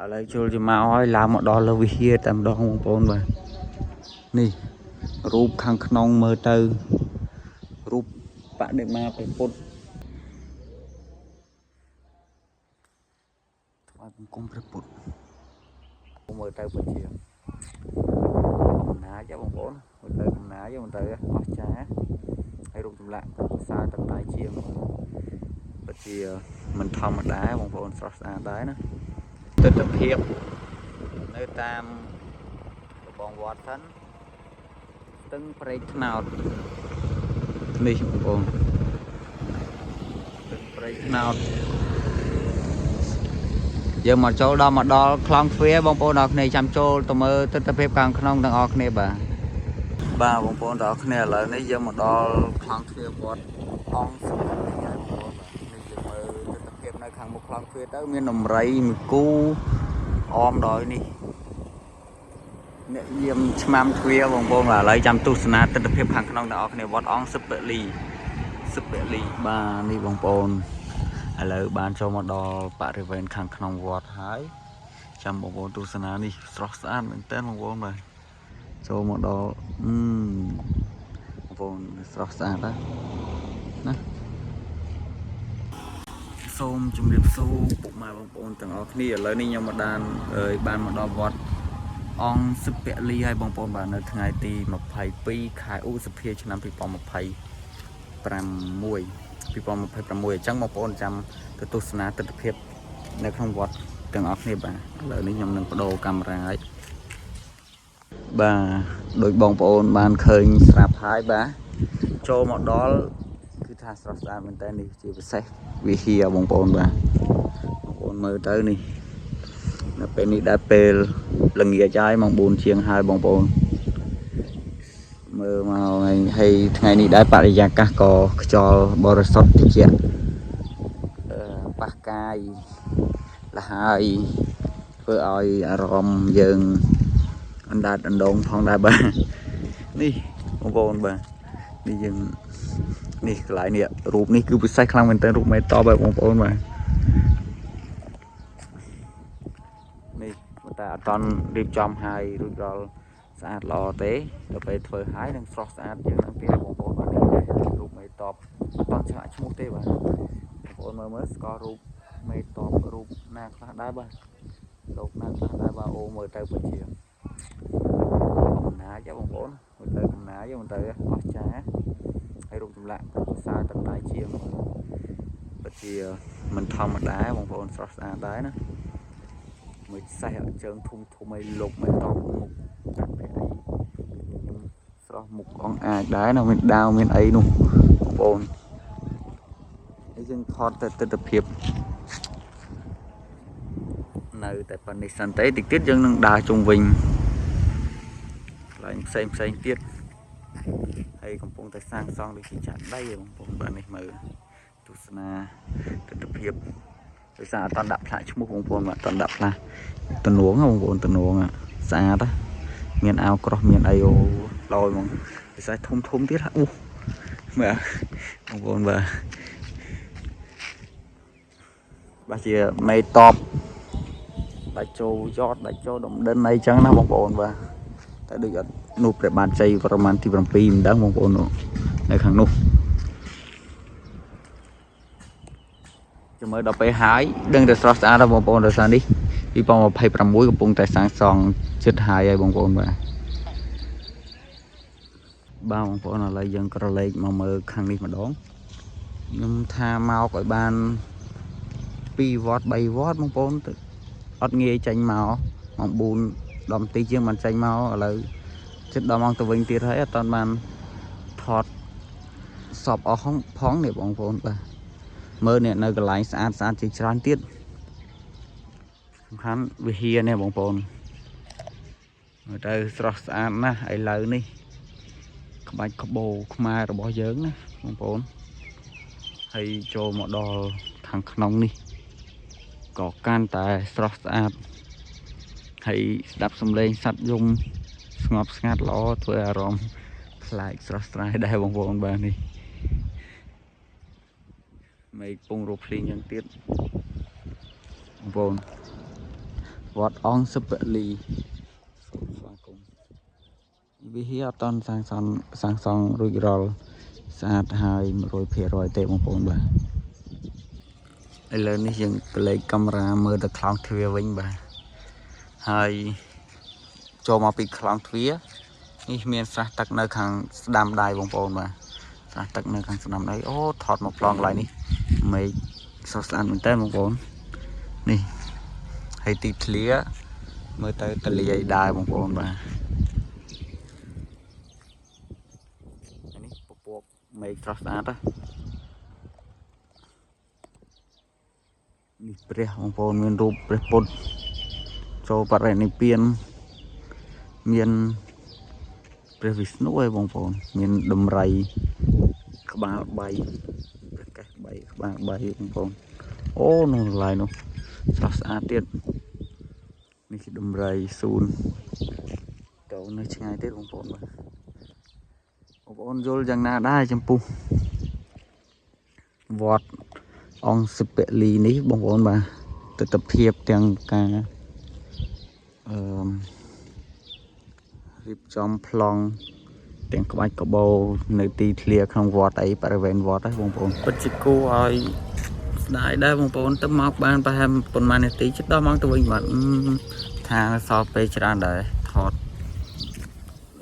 lại chơi cho mau ấy làm một đo là vì kia tầm đó không bồn mà nè rúp khăn nong mơ tơ rúp bạn để mà phải phun cũng phải phun mơ tơ bật chiều ná cho bông bồn mơ tơ ná cho bông tơ ót chá hay rúp chụp lại xa tầm đại chiều bật chiều mình thòng một đá bông bồn sọt xa đá nữa tôi tập hiệp nơi tam bong vọt thân tưng prey nào nè bông tưng prey nào giờ mà chỗ đó mà đo khăn phía bông bồn đọc này chăm chỗ tôi mơ tôi tập hiệp càng không đang ọt này bà bông bồn đọc này là này giờ mà đo khăn phía vọt ong nơi khang một khang phía tới miền nằm rây cú om đói nè nhiễm chăm phía bông bông là lấy chăm tu sna tân tập hiệp hàng nông đó này vót ong súp bể lì ba đi bông bông lấy bàn cho một đò bà rìa ven khang nông vót hái chăm bông bông tu sna đi sọt san mình tên bông bông này cho một đò bông bông sọt san đó xôm chụp điệp xô bụng mà bông bông từng ở kia lấy đi nhau một đàn rồi bàn một đò vọt ong súp bẹ ly hay bông bông bàn ở ngày tì một phẩy pi khai u súp phía cho năm pi pom một phẩy pram mùi pi pom một phẩy pram mùi chẳng một bông trăm từ tu sna từ thiệpในក្នុងវត្តទាំងអស់គ្នាបាទឥឡូវនេះខ្ញុំនឹងបដូរកាមេរ៉ាឲ្យបាទដោយបងប្អូនបានឃើញស្រាប់ហើយបាទចូលមកដល់គឺថាស្រស់ស្អាតមែនតើនេះជាពិសេសវិហារបងប្អូនបាទបងប្អូនមើលទៅនេះនៅពេលនេះដល់ពេលល្ងាចហើយម៉ោង4ជាងហើយបងប្អូនមើលមកហើយថ្ងៃនេះដែរបរិយាកាសក៏ខ្យល់បរិសុទ្ធតិចប៉ះកាយលះហើយធ្វើឲ្យអារម្មណ៍យើងអណ្ដាតអណ្ដងផងដែរបាទនេះបងប្អូនបាទនេះយើងនេះកន្លែងនេះរូបនេះគឺពិសេសខ្លាំងមែនទែនរូបមេតបបាទបងប្អូនបាទនេះតែអត់តន់រៀបចំហើយរួចរាល់ស្អាតល្អទេដល់ពេលធ្វើហើយនឹងស្រស់ស្អាតជាងនឹងទៀតបងប្អូនបាទនេះរូបមេតបអត់តន់ឆ្លាក់ឈ្មោះទេបាទបងប្អូនមើលស្គាល់រូបមេតបរូបណាខ្លះដែរបាទលោកណាខ្លះដែរបាទអូមើលទៅពិតជាកំណាចបងប្អូនមើលទៅកំណាចមើលទៅអស្ចារ្យហើយរូបចម្លាក់សារតតែជាងពិតជាមិនធម្មតាបងប្អូនស្រស់ស្អាតដែរណាមួយសេះជើងធំឲ្យលោកមេតបមុខតែអីខ្ញុំស្រស់មុខអង្អាចដែរណាមានដាវមានអីនោះបងប្អូនហើយយើងថតទៅទស្សនភាពនៅតែប៉ុណ្្នេះសិនទេតិចទៀតយើងនឹងដើរជុំវិញកន្លែងផ្សេងទៀតហើយកំពុងតែសាងសង់ដូចជាចាក់ដីបងប្អូនបាទនេះមើលទស្សនាទស្សនភាពដោយសារអត់តដាក់ផ្លាកឈ្មោះបងប្អូនបាទអត់តដាក់ផ្លាកតំណងបងប្អូនតំណងស្អាតមានអាវក្រោះមានអីអូឡយហ្មងដោយសារធំទៀតអូមើលបងប្អូនបាទជាមេតបដាច់ចូលយអត់ដាច់ចូលដំដិនអីចឹងណាបងប្អូនបាទតែដូចអត់នោះព្រះបាទជ័យប្រមាណទី7មិនដឹងបងប្អូននៅខាងនោះចាំមើលដល់ពេលហើយដឹងតែស្រស់ស្អាតដល់បងប្អូនដោយសារនេះ2026កំពុងតែសាងសង់ជិតហើយបងប្អូនបាទបងប្អូនឥឡូវយើងក្រឡេកមកមើលខាងនេះម្ដងខ្ញុំថាមកឲ្យបាន2វត្ត3វត្តបងប្អូនទៅអត់ងាយចេញមកម៉ោង4ដល់ទីជាងមិនចេញមកឥឡូវជិតដល់ម៉ោងទៅវិញទៀតហើយអត់តាន់បានថតសពអស់ផងនេះបងប្អូនបាទមើលនេះនៅកន្លែងស្អាតជាច្រើនទៀតសំខាន់វិហារនេះបងប្អូនមើលទៅស្រស់ស្អាតណាស់ឥឡូវនេះក្បាច់ក្បូរខ្មែររបស់យើងណាបងប្អូនហើយចូលមកដល់ខាងក្នុងនេះក៏កាន់តែស្រស់ស្អាតហើយស្ដាប់សំឡេងសត្វយំស្ងប់ស្ងាត់ល្អធ្វើអារម្មណ៍ប្លែកស្រស់ស្រាយដែរបងប្អូនបាទនេះមេឃពងរោភ្លៀងយ៉ាងទៀតបង វត្តអង្គសិបលីសូមស្វាគមន៍វិហារអត់តាន់សាងសង់រួចរាល់ស្អាតហើយ 100% ទេបងប្អូនបាទឥឡូវនេះយើងកលេចកាមេរ៉ាមើលទៅខ្លោងទ្វារវិញបាទហើយចូលមកពីខ្លោងទ្វារនេះមានស្រះទឹកនៅខាងស្ដាំដៃបងប្អូនបាទស្រះទឹកនៅខាងស្ដាំដៃអូថតមកប្លង់កន្លែងនេះមេឃស្រស់ស្អាតមែនតើបងប្អូននេះហើយទីធ្លាមើលទៅទលាយដែរបងប្អូនបាទនេះពពកមេឃស្រស់ស្អាតនេះព្រះបងប្អូនមានរូបព្រះពុទ្ធចូលបរិនិព្វានមានព្រះវិស្ណុឯងបងប្អូនមានដំរីក្បាល3ព្រះកេស3ក្បាល3បងប្អូនអូនោះកន្លែងនោះស្រស់ស្អាតទៀតនេះជាដំរីសួនទៅនៅឆ្ងាយទៀតបងប្អូនបាទបងប្អូនយល់យ៉ាងណាដែរចំពោះវត្តអង្គសិបលីនេះបងប្អូនបាទទស្សនវិជ្ជាទាំងការរៀបចំប្លង់ទាំងក្បាច់កបោនៅទីធ្លាក្នុងវត្តអីបរិវេណវត្តហ្នឹងបងប្អូនពិតជាគួរឲ្យស្ដាយដែរបងប្អូនទៅមកបានប្រហែលប៉ុន្មាននាទីជិតដល់ម៉ោងទៅវិញបាទថាសល់ពេលច្រើនដែរថត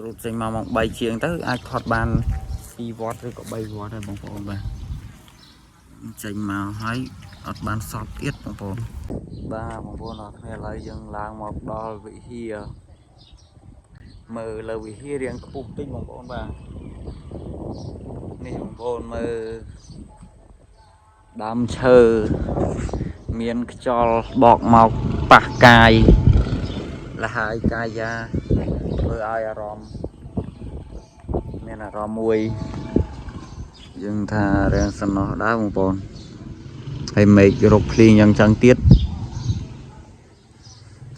រូបចេញមកម៉ោង3ជាងទៅអាចថតបាន2វត្តឬក៏3វត្តដែរបងប្អូនបាទចេញមកហើយអត់បានសល់ទៀតបងប្អូនបាទបងប្អូនអរគ្នាឥឡូវយើងឡើងមកដល់វិហារមើលលើវិហាររៀងខ្ពស់តិចបងប្អូនបាទនេះបងប្អូនមើលដើមឈើមានខ្យល់បកមកប៉ះកាយលហើយកាយាធ្វើឲ្យអារម្មណ៍មានអារម្មណ៍មួយយើងថារៀងសំណោះដែរបងប្អូនហើយមេឃរកភ្លៀងយ៉ាងចឹងទៀត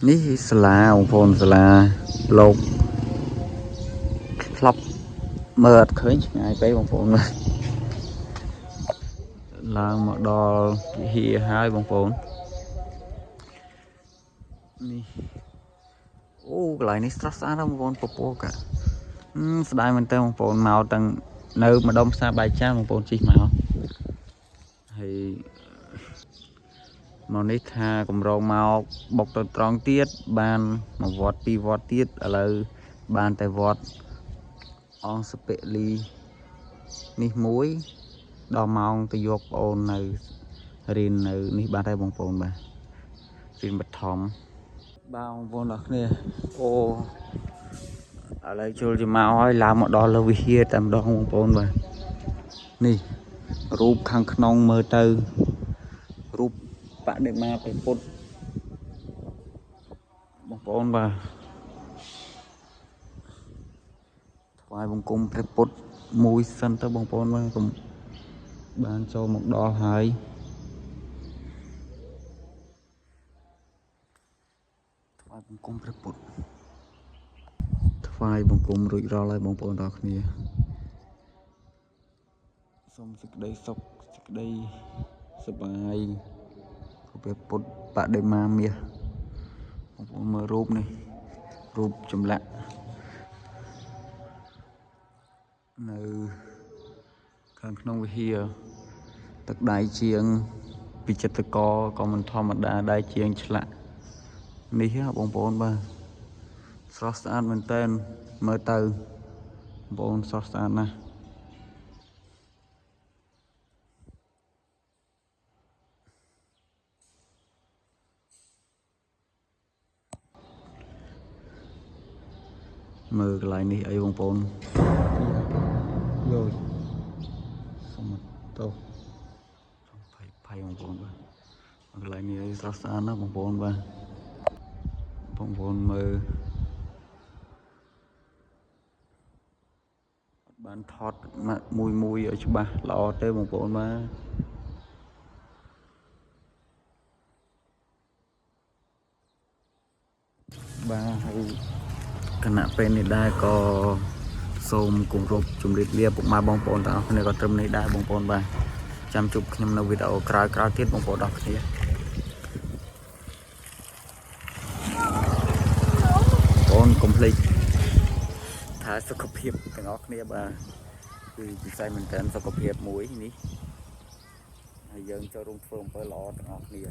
នេះសាលាបងប្អូនសាលាលោកផ្លប់មើលអត់ឃើញឆ្ងាយពេកបងប្អូនឡើងមកដល់វិហារហើយបងប្អូននេះអូកន្លែងនេះស្រស់ស្អាតណាស់បងប្អូនពពកស្ដាយមែនតើបងប្អូនមកទាំងនៅម្ដុំផ្សារបាយចានបងប្អូនជិះមកហើយមកនេះថាកម្រងមកបុកទៅត្រង់ទៀតបានមួយវត្ត2វត្តទៀតឥឡូវបានតែវត្តអង្គសិបលីនេះមួយដល់ម៉ោងទៅយកបងអូននៅរៀននៅនេះបាទហើយបងប្អូនបាទរៀនបឋមបាទបងប្អូនអរគ្នាអូឥឡូវចូលជាមកហើយឡើងមកដល់លើវិហារតែម្ដងបងប្អូនបាទនេះរូបខាងក្នុងមើលទៅរូបបដិមាព្រះពុទ្ធបងប្អូនបាទថ្វាយបង្គំព្រះពុទ្ធមួយសិនទៅបងប្អូនបាទកុំបានចូលមកដល់ហើយថ្វាយបង្គំព្រះពុទ្ធថ្វាយបង្គំរួចរាល់ហើយបងប្អូនទាំងគ្នាសូមសេចក្តីសុខសេចក្តីសប្បាយព្រះពុទ្ធបដិមាមាសបងប្អូនមើលរូបនេះរូបចម្លាក់នៅខាងក្នុងវិហារទឹកដៃជាងវិចិត្រករក៏មិនធម្មតាដែរជាងឆ្លាក់នេះបងប្អូនបាទស្រស់ស្អាតមែនតើមើលទៅបងប្អូនស្រស់ស្អាតណាស់មើលកន្លែងនេះអីបងប្អូនយកសុំទោសភ័យបងប្អូនបាទកន្លែងនេះអីស្រស់ស្អាតណាស់បងប្អូនបាទបងប្អូនមើលអត់បានថតមួយឲ្យច្បាស់ល្អទេបងប្អូនបាទហើយគណៈពេលនេះដែរក៏សូមគោរពជម្រាបលាពុកម៉ែបងប្អូនទាំងអស់គ្នាក៏ត្រឹមនេះដែរបងប្អូនបាទចាំជួបខ្ញុំនៅវីដេអូក្រោយៗទៀតបងប្អូនទាំងអស់គ្នា កុំភ្លេចថាសុខភាពទាំងអស់គ្នាបាទគឺពិសេសមែនទែនសុខភាពមួយនេះហើយយើងចូលរួមធ្វើអំពើល្អទាំងអស់គ្នា